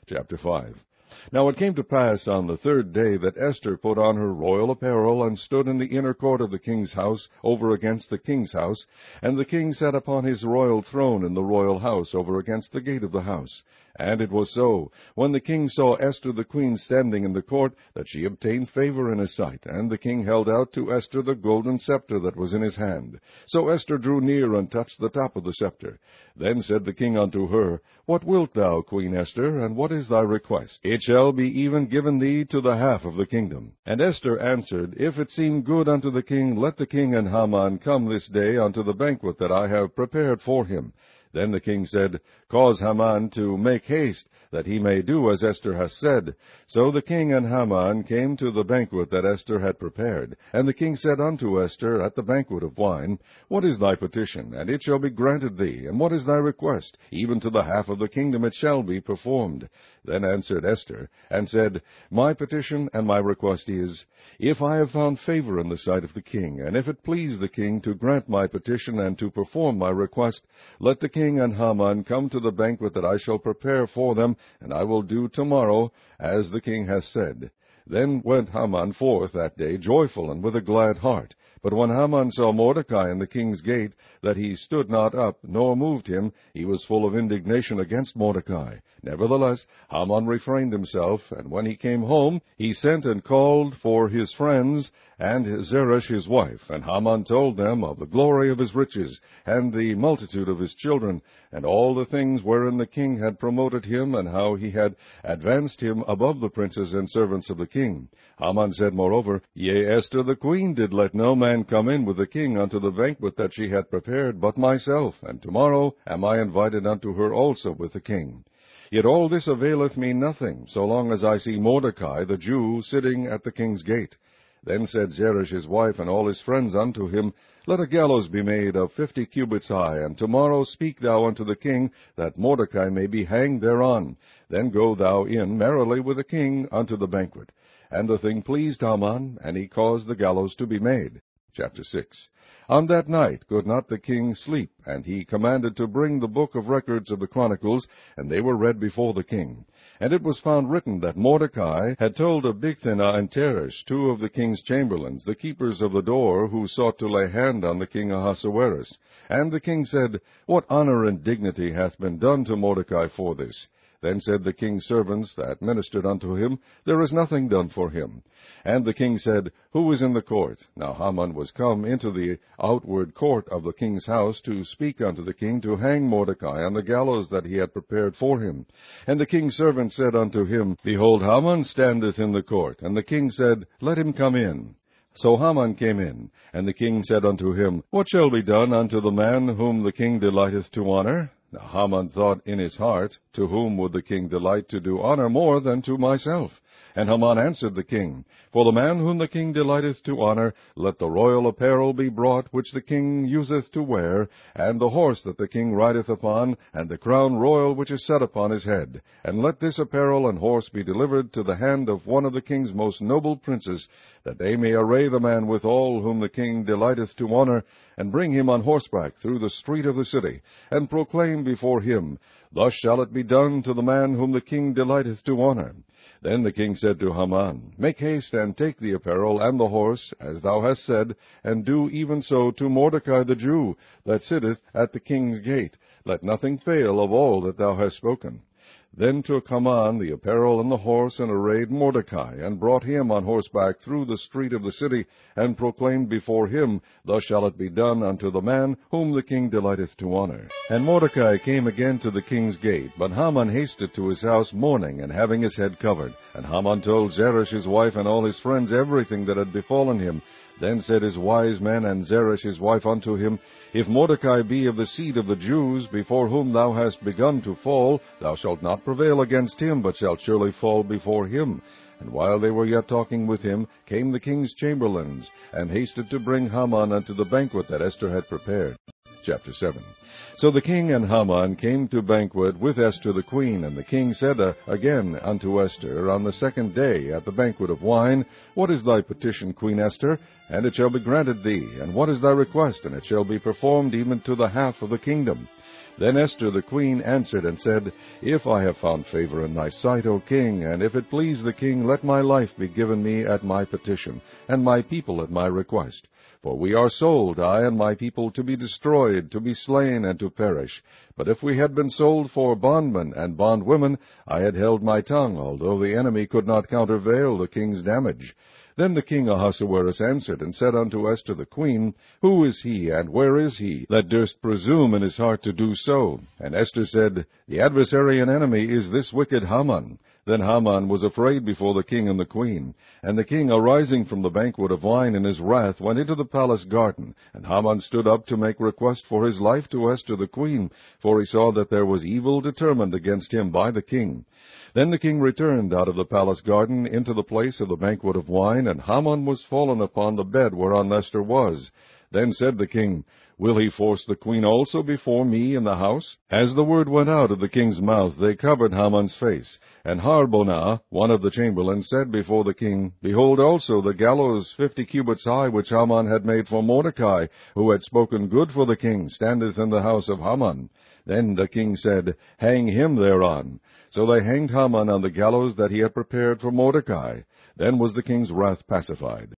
Chapter 5. Now it came to pass on the third day that Esther put on her royal apparel, and stood in the inner court of the king's house, over against the king's house. And the king sat upon his royal throne in the royal house, over against the gate of the house. And it was so, when the king saw Esther the queen standing in the court, that she obtained favor in his sight. And the king held out to Esther the golden scepter that was in his hand. So Esther drew near, and touched the top of the scepter. Then said the king unto her, What wilt thou, Queen Esther, and what is thy request? It shall be even given thee to the half of the kingdom. And Esther answered, If it seem good unto the king, let the king and Haman come this day unto the banquet that I have prepared for him. Then the king said, Cause Haman to make haste, that he may do as Esther hath said. So the king and Haman came to the banquet that Esther had prepared. And the king said unto Esther at the banquet of wine, What is thy petition? And it shall be granted thee. And what is thy request? Even to the half of the kingdom it shall be performed. Then answered Esther, and said, My petition and my request is, If I have found favor in the sight of the king, and if it please the king to grant my petition and to perform my request, let the king and Haman come to the banquet that I shall prepare for them, and I will do tomorrow as the king hath said. Then went Haman forth that day joyful and with a glad heart. But when Haman saw Mordecai in the king's gate, that he stood not up, nor moved him, he was full of indignation against Mordecai. Nevertheless, Haman refrained himself, and when he came home, he sent and called for his friends, and Zeresh his wife. And Haman told them of the glory of his riches, and the multitude of his children, and all the things wherein the king had promoted him, and how he had advanced him above the princes and servants of the king. Haman said moreover, Yea, Esther the queen did let no man come in with the king unto the banquet that she had prepared, but myself, and tomorrow am I invited unto her also with the king. Yet all this availeth me nothing, so long as I see Mordecai the Jew sitting at the king's gate. Then said Zeresh his wife and all his friends unto him, Let a gallows be made of 50 cubits high, and tomorrow speak thou unto the king, that Mordecai may be hanged thereon. Then go thou in merrily with the king unto the banquet. And the thing pleased Haman, and he caused the gallows to be made. Chapter 6. On that night could not the king sleep, and he commanded to bring the book of records of the Chronicles, and they were read before the king. And it was found written that Mordecai had told of Bigthana and Teresh, two of the king's chamberlains, the keepers of the door, who sought to lay hand on the king Ahasuerus. And the king said, What honor and dignity hath been done to Mordecai for this? Then said the king's servants that ministered unto him, There is nothing done for him. And the king said, Who is in the court? Now Haman was come into the outward court of the king's house to speak unto the king to hang Mordecai on the gallows that he had prepared for him. And the king's servant said unto him, Behold, Haman standeth in the court. And the king said, Let him come in. So Haman came in, and the king said unto him, What shall be done unto the man whom the king delighteth to honor? Now Haman thought in his heart, To whom would the king delight to do honor more than to myself? And Haman answered the king, For the man whom the king delighteth to honor, let the royal apparel be brought which the king useth to wear, and the horse that the king rideth upon, and the crown royal which is set upon his head. And let this apparel and horse be delivered to the hand of one of the king's most noble princes, that they may array the man withal whom the king delighteth to honor, and bring him on horseback through the street of the city, and proclaim before him, Thus shall it be done to the man whom the king delighteth to honor. Then the king said to Haman, Make haste, and take the apparel and the horse, as thou hast said, and do even so to Mordecai the Jew, that sitteth at the king's gate. Let nothing fail of all that thou hast spoken. Then took Haman the apparel and the horse, and arrayed Mordecai, and brought him on horseback through the street of the city, and proclaimed before him, Thus shall it be done unto the man whom the king delighteth to honor. And Mordecai came again to the king's gate, but Haman hasted to his house mourning, and having his head covered. And Haman told Zeresh his wife and all his friends everything that had befallen him. Then said his wise men and Zeresh his wife unto him, If Mordecai be of the seed of the Jews, before whom thou hast begun to fall, thou shalt not prevail against him, but shalt surely fall before him. And while they were yet talking with him, came the king's chamberlains, and hasted to bring Haman unto the banquet that Esther had prepared. Chapter 7. So the king and Haman came to banquet with Esther the queen, and the king said again unto Esther on the second day at the banquet of wine, What is thy petition, Queen Esther? And it shall be granted thee. And what is thy request? And it shall be performed even to the half of the kingdom. Then Esther the queen answered and said, If I have found favor in thy sight, O king, and if it please the king, let my life be given me at my petition, and my people at my request. For we are sold, I and my people, to be destroyed, to be slain, and to perish. But if we had been sold for bondmen and bondwomen, I had held my tongue, although the enemy could not countervail the king's damage. Then the king Ahasuerus answered and said unto Esther the queen, Who is he, and where is he, that durst presume in his heart to do so? And Esther said, The adversary and enemy is this wicked Haman. Then Haman was afraid before the king and the queen. And the king, arising from the banquet of wine in his wrath, went into the palace garden. And Haman stood up to make request for his life to Esther the queen, for he saw that there was evil determined against him by the king. Then the king returned out of the palace garden into the place of the banquet of wine, and Haman was fallen upon the bed whereon Esther was. Then said the king, Will he force the queen also before me in the house? As the word went out of the king's mouth, they covered Haman's face. And Harbonah, one of the chamberlains, said before the king, Behold also the gallows 50 cubits high, which Haman had made for Mordecai, who had spoken good for the king, standeth in the house of Haman. Then the king said, Hang him thereon. So they hanged Haman on the gallows that he had prepared for Mordecai. Then was the king's wrath pacified.